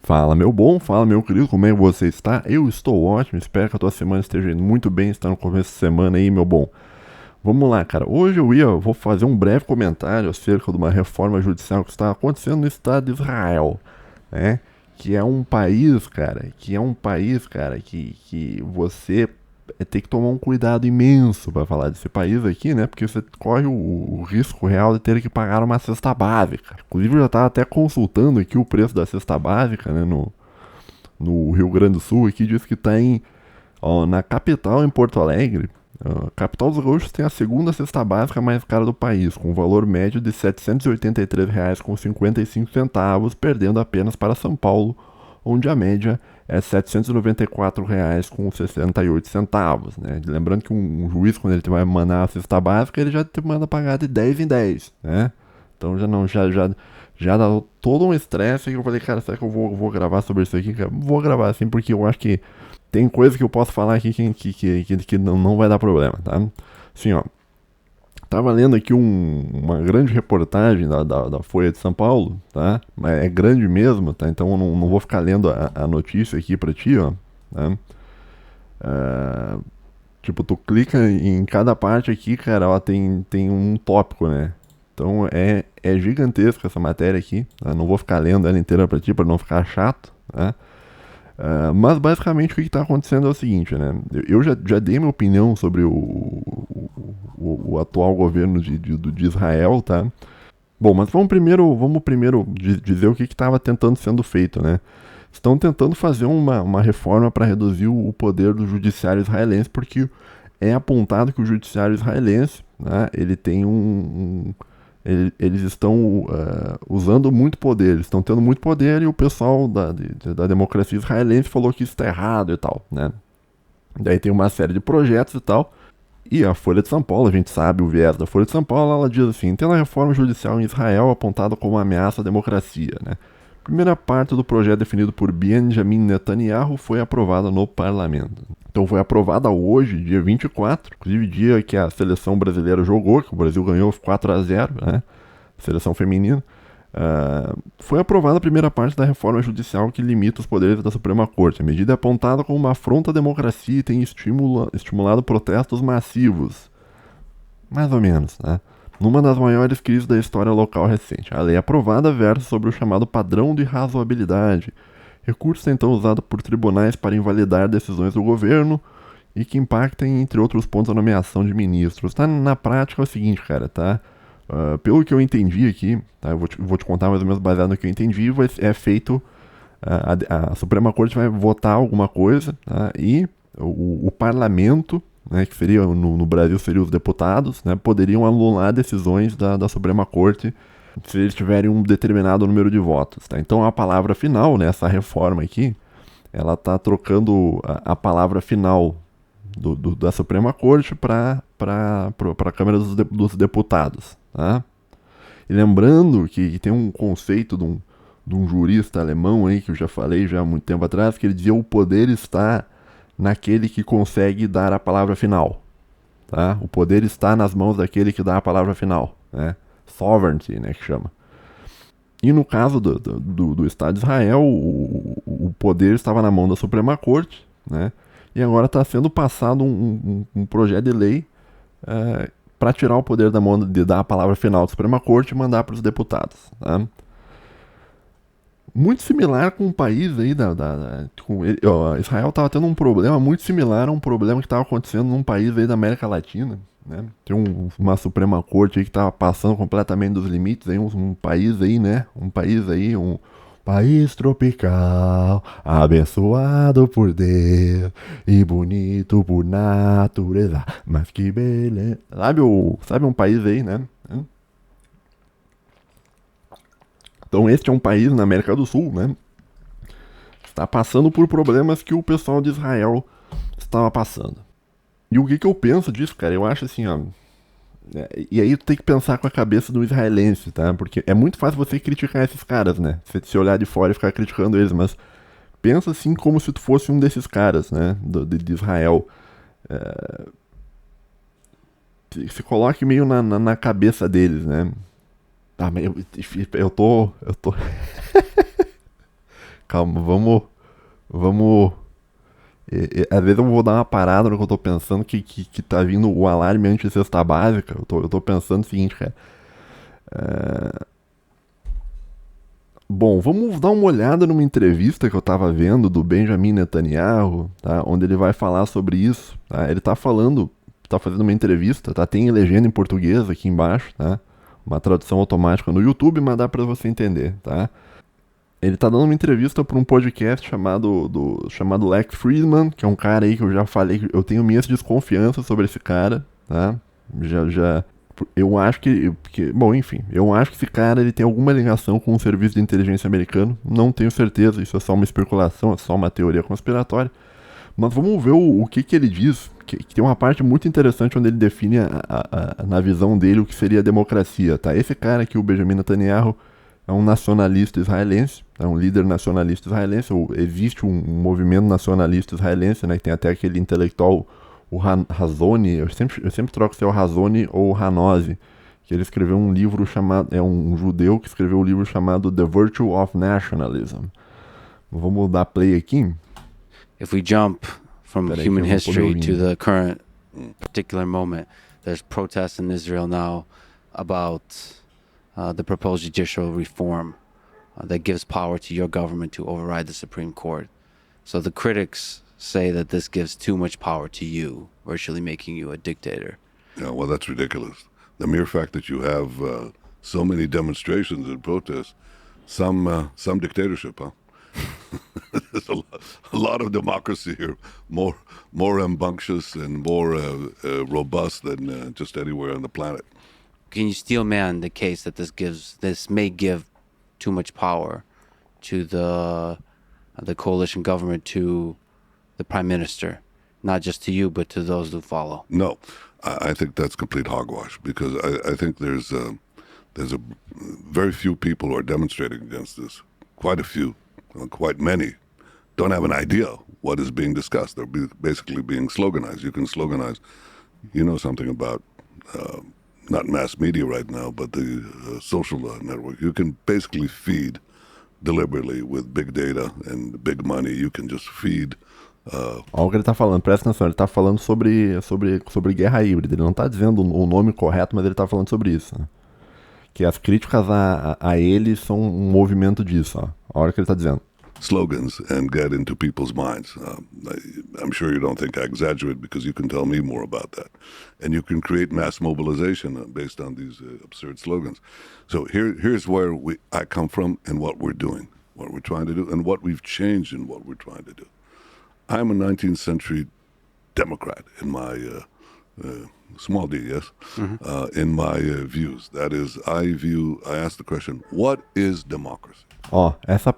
Fala meu bom, fala meu querido, como é que você está? Eu estou ótimo, espero que a tua semana esteja indo muito bem, está no começo de semana aí, meu bom. Vamos lá, cara. Hoje vou fazer um breve comentário acerca de uma reforma judicial que está acontecendo no Estado de Israel, né? Que é um país, cara, que você tem que tomar um cuidado imenso para falar desse país aqui, né? Porque você corre o risco real de ter que pagar uma cesta básica. Inclusive, eu já estava até consultando aqui o preço da cesta básica, né? No Rio Grande do Sul, aqui diz que está na capital, em Porto Alegre. A capital dos gaúchos tem a segunda cesta básica mais cara do país, com um valor médio de R$ 783,55, perdendo apenas para São Paulo, onde a média é R$ 794,68. Né? Lembrando que um juiz, quando ele vai mandar a cesta básica, ele já te manda pagar de 10 em 10. Né? Então já dá todo um estresse que eu falei, cara, será que eu vou gravar sobre isso aqui? Cara, vou gravar assim porque eu acho que tem coisa que eu posso falar aqui que não vai dar problema, tá? Assim, ó. Tava lendo aqui uma grande reportagem da Folha de São Paulo, tá? É grande mesmo, tá? Então eu não vou ficar lendo a notícia aqui pra ti, ó. Tá? Ah, tipo, tu clica em cada parte aqui, cara, ela tem um tópico, né? Então é gigantesca essa matéria aqui. Tá? Não vou ficar lendo ela inteira pra ti, pra não ficar chato, tá? Mas basicamente o que está acontecendo é o seguinte, né? Eu já dei minha opinião sobre o atual governo de Israel, tá? Bom, mas vamos primeiro dizer o que estava tentando sendo feito, né? Estão tentando fazer uma reforma para reduzir o poder do judiciário israelense, porque é apontado que o judiciário israelense, né, ele tem eles estão usando muito poder, eles estão tendo muito poder e o pessoal da democracia israelense falou que isso está errado e tal, né? Daí tem uma série de projetos e tal. E a Folha de São Paulo, a gente sabe o viés da Folha de São Paulo, ela diz assim: tendo a reforma judicial em Israel apontada como uma ameaça à democracia, né? A primeira parte do projeto definido por Benjamin Netanyahu foi aprovada no parlamento. Então foi aprovada hoje, dia 24, inclusive dia que a seleção brasileira jogou, que o Brasil ganhou 4-0, né? Seleção feminina. Foi aprovada a primeira parte da reforma judicial que limita os poderes da Suprema Corte. A medida é apontada como uma afronta à democracia e tem estimulado protestos massivos. Mais ou menos, né? Numa das maiores crises da história local recente. A lei aprovada versa sobre o chamado padrão de razoabilidade, recurso então usado por tribunais para invalidar decisões do governo e que impactem, entre outros pontos, a nomeação de ministros. Tá? Na prática é o seguinte, cara, tá? Pelo que eu entendi aqui, tá? Eu vou te contar mais ou menos baseado no que eu entendi, é feito. A Suprema Corte vai votar alguma coisa, tá? E o parlamento, né, que seria no Brasil seriam os deputados, né, poderiam anular decisões da Suprema Corte se eles tiverem um determinado número de votos. Tá? Então a palavra final, né, essa reforma aqui, ela está trocando a palavra final da Suprema Corte para a Câmara dos Deputados. Tá? E lembrando que tem um conceito de um jurista alemão aí que eu já falei já há muito tempo atrás, que ele dizia o poder está naquele que consegue dar a palavra final. Tá? O poder está nas mãos daquele que dá a palavra final. Né? Sovereignty, né, que chama. E no caso do Estado de Israel, o poder estava na mão da Suprema Corte, né? E agora está sendo passado um projeto de lei para tirar o poder da mão de dar a palavra final da Suprema Corte e mandar para os deputados. Tá? Muito similar com o país aí Israel estava tendo um problema muito similar a um problema que estava acontecendo num país aí da América Latina, né? Tem uma Suprema Corte aí que estava passando completamente dos limites aí, um país aí, né? Um país tropical, abençoado por Deus e bonito por natureza, mas que beleza. Sabe um país aí, né? Então este é um país na América do Sul, né? Está passando por problemas que o pessoal de Israel estava passando. E o que eu penso disso, cara? Eu acho assim, ó. E aí tu tem que pensar com a cabeça do israelense, tá? Porque é muito fácil você criticar esses caras, né? Você se olhar de fora e ficar criticando eles, mas pensa assim como se tu fosse um desses caras, né? De Israel. Se coloque meio na cabeça deles, né? Tá, mas eu tô Calma, vamos. Às vezes eu vou dar uma parada no que eu tô pensando que tá vindo o alarme anti-cesta básica. Eu tô pensando o seguinte, cara. Bom, vamos dar uma olhada numa entrevista que eu tava vendo do Benjamin Netanyahu, tá? Onde ele vai falar sobre isso, tá? Ele tá falando, tá fazendo uma entrevista, tá? Tem legenda em português aqui embaixo, tá? Uma tradução automática no YouTube, mas dá pra você entender, tá? Ele tá dando uma entrevista para um podcast chamado Lex Fridman, que é um cara aí que eu já falei que eu tenho minhas desconfianças sobre esse cara, tá? Já eu acho bom, enfim, eu acho que esse cara ele tem alguma ligação com o serviço de inteligência americano. Não tenho certeza, isso é só uma especulação, é só uma teoria conspiratória. Mas vamos ver o que ele diz, que tem uma parte muito interessante onde ele define na visão dele o que seria a democracia, tá? Esse cara aqui, o Benjamin Netanyahu, é um nacionalista israelense, é um líder nacionalista israelense. Existe um movimento nacionalista israelense, né? Que tem até aquele intelectual, o Hazony, eu sempre troco se é o Hazony ou o Hanozi, que ele escreveu um livro chamado, é um judeu que escreveu um livro chamado The Virtue of Nationalism. Vamos dar play aqui. If we jump from human history to the current particular moment, there's protests in Israel now about the proposed judicial reform that gives power to your government to override the Supreme Court. So the critics say that this gives too much power to you, virtually making you a dictator. Yeah, well, that's ridiculous. The mere fact that you have so many demonstrations and protests, some dictatorship, huh? There's a lot of democracy here, more rambunctious and more robust than just anywhere on the planet. Can you steel man the case that this may give too much power to the coalition government, to the prime minister, not just to you but to those who follow? No, I think that's complete hogwash, because I think there's a very few people who are demonstrating against this. Quite a few, quite many, don't have an idea what is being discussed. They're basically being sloganized. You can sloganize, something about not mass media right now, but the social network. You can basically feed deliberately with big data and big money. You can just feed. Olha o que ele tá falando, presta atenção, ele tá falando sobre guerra híbrida. Ele não tá dizendo o nome correto, mas ele tá falando sobre isso, né? Que as críticas a ele são um movimento disso, ó. Olha o que ele tá dizendo. Slogans and get into people's minds. I'm sure you don't think I exaggerate, because you can tell me more about that. And you can create mass mobilization based on these absurd slogans. So here's where I come from and what we're doing, what we're trying to do, and what we've changed in what we're trying to do. I'm a 19th century Democrat in my small d, yes, in my views. That is, I ask the question, what is democracy? Ó, essa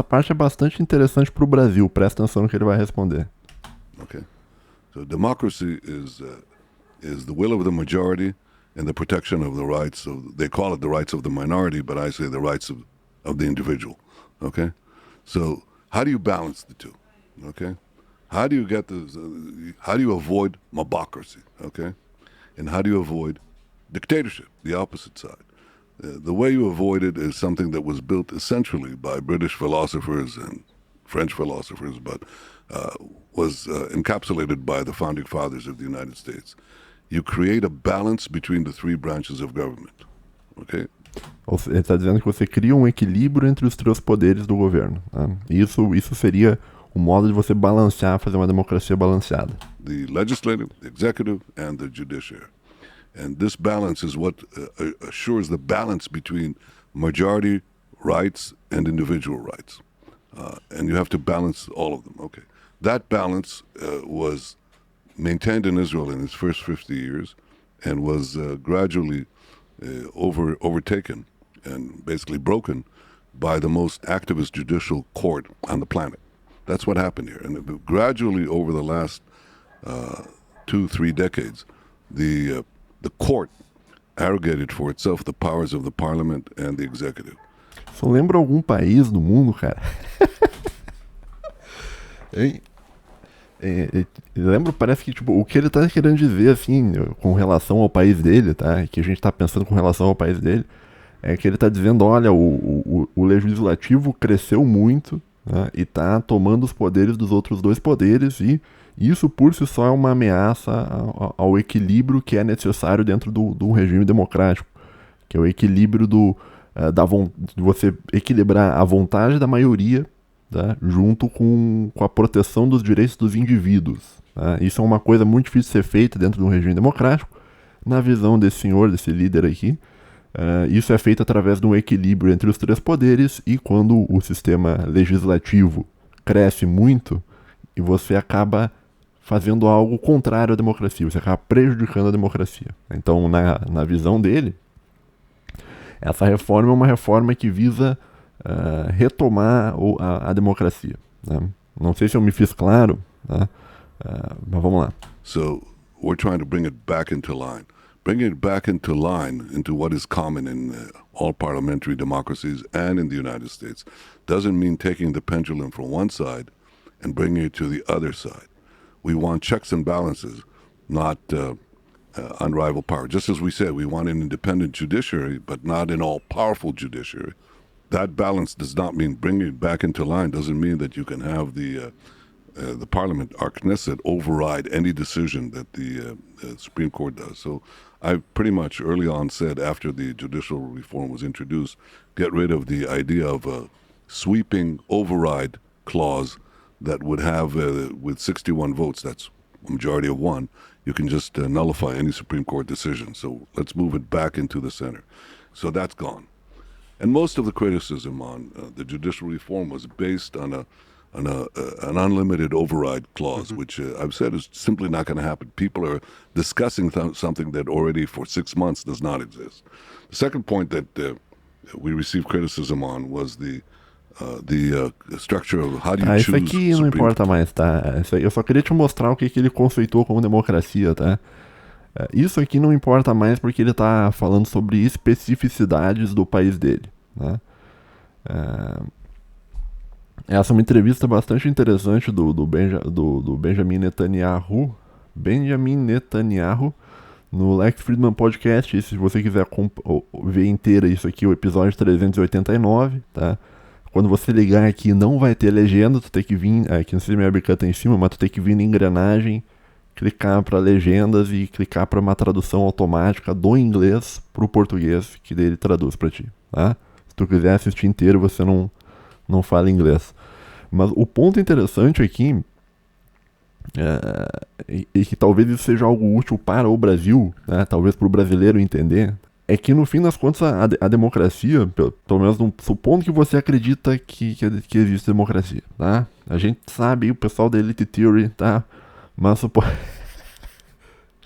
parte é bastante interessante para o Brasil. Presta atenção no que ele vai responder. Okay. So democracy is the will of the majority and the protection of the rights of, they call it the rights of the minority, but I say the rights of the individual. Okay? So how do you balance the two? Okay? How do you avoid mobocracy? Okay? And how do you avoid dictatorship, the opposite side? The way you avoid it is something that was built essentially by British philosophers and French philosophers, but was encapsulated by the founding fathers of the United States. You create a balance between the three branches of government. Okay? Ele está dizendo que você cria um equilíbrio entre os três poderes do governo. Tá? Isso seria o modo de você balancear, fazer uma democracia balanceada. The legislative, the executive, and the judiciary. And this balance is what assures the balance between majority rights and individual rights. And you have to balance all of them. Okay. That balance was maintained in Israel in its first 50 years and was gradually overtaken and basically broken by the most activist judicial court on the planet. That's what happened here. And gradually over the last 2-3 decades, the court arrogated for itself the powers of the parliament and the executive. Isso lembra algum país do mundo, cara? Lembro, parece que tipo, o que ele tá querendo dizer, assim, com relação ao país dele, tá? Que a gente tá pensando com relação ao país dele, é que ele tá dizendo, olha, o legislativo cresceu muito, né, e está tomando os poderes dos outros dois poderes, e isso por si só é uma ameaça ao equilíbrio que é necessário dentro do regime democrático, que é o equilíbrio de você equilibrar a vontade da maioria, tá, junto com a proteção dos direitos dos indivíduos. Tá? Isso é uma coisa muito difícil de ser feita dentro de um regime democrático. Na visão desse senhor, desse líder aqui, isso é feito através de um equilíbrio entre os três poderes, e quando o sistema legislativo cresce muito, e você acaba fazendo algo contrário à democracia, você acaba prejudicando a democracia. Então, na visão dele, essa reforma é uma reforma que visa retomar a democracia. Né? Não sei se eu me fiz claro, tá? Mas vamos lá. So, we're trying to bring it back into line. Bringing it back into line, into what is common in all parliamentary democracies and in the United States, doesn't mean taking the pendulum from one side and bringing it to the other side. We want checks and balances, not unrivaled power. Just as we said, we want an independent judiciary, but not an all-powerful judiciary. That balance does not mean bringing it back into line, doesn't mean that you can have the Parliament, our Knesset, override any decision that the Supreme Court does. So I pretty much early on said, after the judicial reform was introduced, get rid of the idea of a sweeping override clause that would have, with 61 votes, that's a majority of one, you can just nullify any Supreme Court decision. So let's move it back into the center. So that's gone. And most of the criticism on the judicial reform was based on an unlimited override clause, which I've said is simply not going to happen. People are discussing something that already for 6 months does not exist. The second point that we received criticism on was the structure of how do you choose. Isso aqui não importa mais, tá? Eu só queria te mostrar o que ele conceitou como democracia, tá? Isso aqui não importa mais porque ele tá falando sobre especificidades do país dele, tá? Essa é uma entrevista bastante interessante do Benjamin Netanyahu. Benjamin Netanyahu no Lex Fridman Podcast. E se você quiser ver inteira isso aqui, o episódio 389, tá? Quando você ligar aqui não vai ter legenda, tu tem que vir, aqui no sistema webcam tá em cima, mas tu tem que vir na engrenagem, clicar para legendas e clicar para uma tradução automática do inglês pro português, que daí ele traduz para ti, tá? Se tu quiser assistir inteiro, você não fala inglês. Mas o ponto interessante aqui, e que talvez isso seja algo útil para o Brasil, né, talvez para o brasileiro entender, é que no fim das contas a democracia, pelo menos supondo que você acredita que existe democracia, tá? A gente sabe, o pessoal da Elite Theory, tá? Mas ó,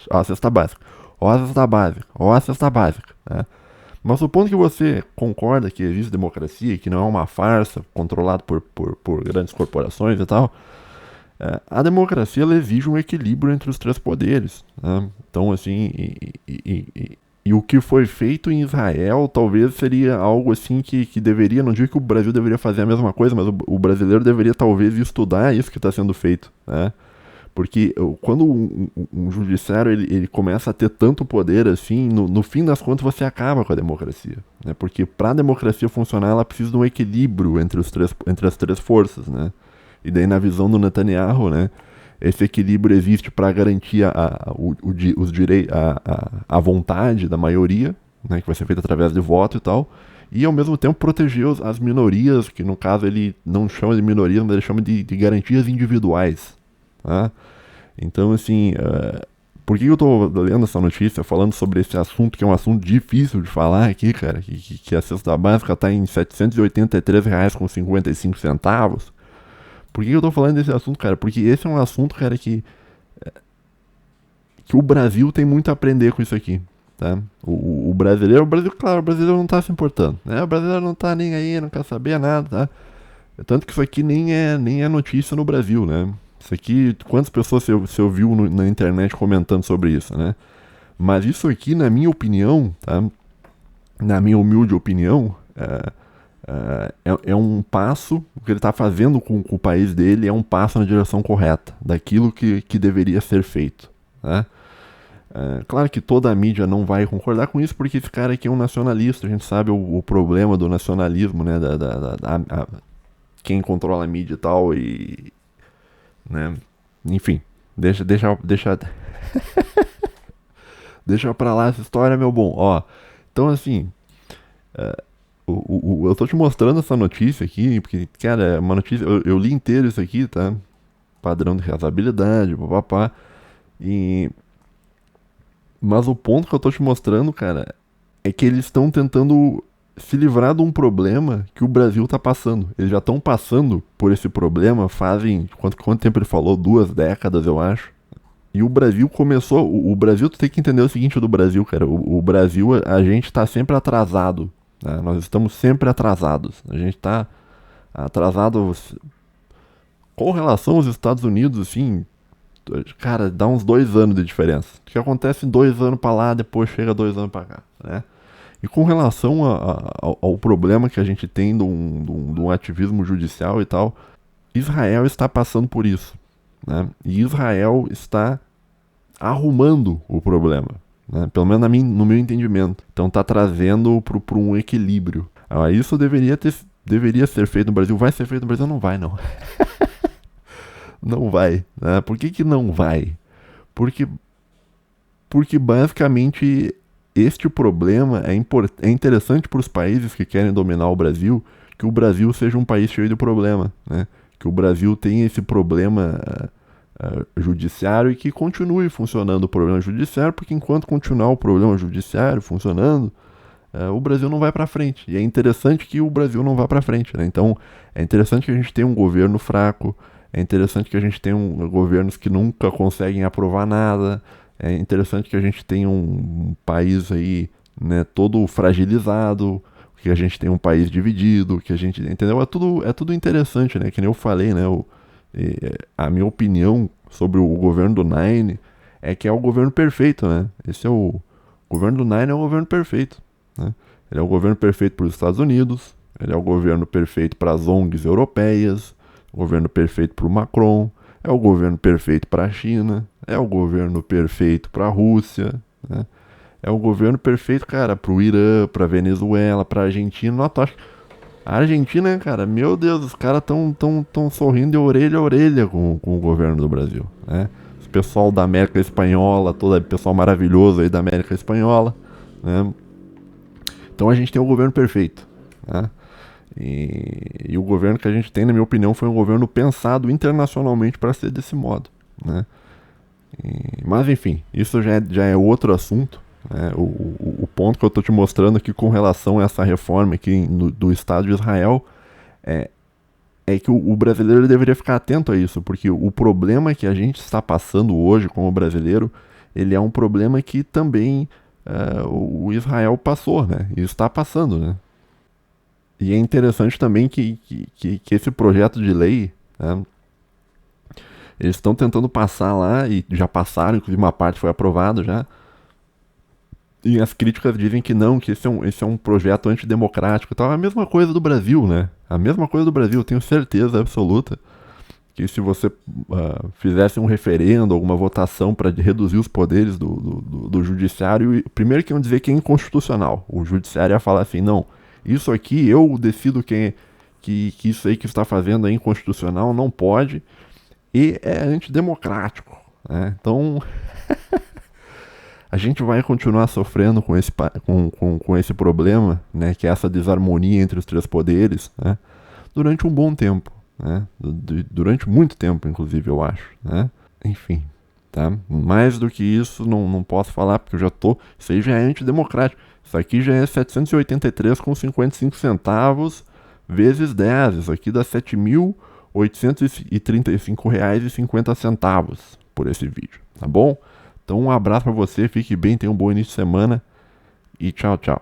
a cesta básica, tá? Mas supondo que você concorda que existe democracia e que não é uma farsa controlada por grandes corporações e tal, a democracia ela exige um equilíbrio entre os três poderes, né? Então, assim, e o que foi feito em Israel talvez seria algo assim que deveria, não digo que o Brasil deveria fazer a mesma coisa, mas o brasileiro deveria talvez estudar isso que está sendo feito, né? Porque quando um judiciário ele começa a ter tanto poder assim, no fim das contas você acaba com a democracia, né? Porque para a democracia funcionar ela precisa de um equilíbrio entre as três forças, né? E daí na visão do Netanyahu, né, esse equilíbrio existe para garantir a vontade da maioria, né, que vai ser feita através de voto e tal, e ao mesmo tempo proteger as minorias, que no caso ele não chama de minorias, mas ele chama de garantias individuais, tá? Então, assim, por que eu tô lendo essa notícia, falando sobre esse assunto, que é um assunto difícil de falar aqui, cara, que a cesta básica tá em R$ 783,55. Por que eu tô falando desse assunto, cara? Porque esse é um assunto, cara, que o Brasil tem muito a aprender com isso aqui, tá? O brasileiro, claro, o brasileiro não tá se importando, né? O brasileiro não tá nem aí, não quer saber nada, tá? Tanto que isso aqui nem é notícia no Brasil, né? Isso aqui, quantas pessoas você ouviu na internet comentando sobre isso, né? Mas isso aqui, na minha opinião, tá? Na minha humilde opinião, é um passo, o que ele está fazendo com o país dele é um passo na direção correta, daquilo que deveria ser feito, tá? Claro que toda a mídia não vai concordar com isso, porque esse cara aqui é um nacionalista, a gente sabe o problema do nacionalismo, né, quem controla a mídia e tal, e, né, enfim, deixa deixa pra lá essa história, meu bom, ó, então assim, eu tô te mostrando essa notícia aqui, porque, cara, é uma notícia, eu li inteiro isso aqui, tá, padrão de razoabilidade, papapá, mas o ponto que eu tô te mostrando, cara, é que eles estão tentando se livrar de um problema que o Brasil tá passando. Eles já estão passando por esse problema fazem... Quanto tempo ele falou? 2 décadas, eu acho. E o Brasil começou... O Brasil, tu tem que entender o seguinte do Brasil, cara. O Brasil, a gente tá sempre atrasado. Né? Nós estamos sempre atrasados. A gente tá atrasado com relação aos Estados Unidos, assim... Cara, dá uns 2 anos de diferença. O que acontece 2 anos pra lá, depois chega 2 anos pra cá, né? E com relação ao problema que a gente tem de um ativismo judicial e tal, Israel está passando por isso, né? E Israel está arrumando o problema, né? Pelo menos no meu entendimento. Então está trazendo para um equilíbrio. Isso deveria ser feito no Brasil. Vai ser feito no Brasil? Não vai, não. Não vai, né? Por que não vai? Porque basicamente este problema é interessante para os países que querem dominar o Brasil, que o Brasil seja um país cheio de problema, né? Que o Brasil tenha esse problema judiciário e que continue funcionando o problema judiciário, porque enquanto continuar o problema judiciário funcionando, o Brasil não vai para frente. E é interessante que o Brasil não vá para frente, né? Então é interessante que a gente tenha um governo fraco, é interessante que a gente tenha governos que nunca conseguem aprovar nada. É interessante que a gente tenha um país aí, né, todo fragilizado, que a gente tenha um país dividido, que a gente, entendeu? É tudo interessante, né? Que nem eu falei, né? A minha opinião sobre o governo do Nine é que é o governo perfeito, né? O governo do Nine é o governo perfeito, né? Ele é o governo perfeito para os Estados Unidos, ele é o governo perfeito para as ONGs europeias, o governo perfeito para o Macron, é o governo perfeito para a China, é o governo perfeito para a Rússia, né? É o governo perfeito, cara, para o Irã, para a Venezuela, para a Argentina. A Argentina, cara, meu Deus, os caras tão sorrindo de orelha a orelha com o governo do Brasil, né? O pessoal da América Espanhola, todo o pessoal maravilhoso aí da América Espanhola, né? Então a gente tem o governo perfeito, né? E o governo que a gente tem, na minha opinião, foi um governo pensado internacionalmente para ser desse modo, né? Mas enfim, isso já é outro assunto, né? O ponto que eu estou te mostrando aqui com relação a essa reforma aqui do Estado de Israel é que o brasileiro deveria ficar atento a isso, porque o problema que a gente está passando hoje como brasileiro, ele é um problema que também o Israel passou, né? E está passando, né? E é interessante também que esse projeto de lei, né, eles estão tentando passar lá, e já passaram, inclusive uma parte foi aprovada já, e as críticas dizem que não, que esse é um projeto antidemocrático e tal. É a mesma coisa do Brasil, né? A mesma coisa do Brasil, eu tenho certeza absoluta que se você fizesse um referendo, alguma votação para reduzir os poderes do judiciário, primeiro que iam dizer que é inconstitucional. O judiciário ia falar assim, não, isso aqui eu decido que isso aí que está fazendo é inconstitucional, não pode, e é antidemocrático, né? Então a gente vai continuar sofrendo com esse problema, né, que é essa desarmonia entre os 3 poderes, né, durante um bom tempo, né, durante muito tempo, inclusive, eu acho, né? Enfim, tá? Mais do que isso não posso falar, porque isso aí já é antidemocrático. Isso aqui já é 783,55 centavos vezes 10. Isso aqui dá R$ 7.835,50 por esse vídeo, tá bom? Então um abraço pra você, fique bem, tenha um bom início de semana e tchau, tchau.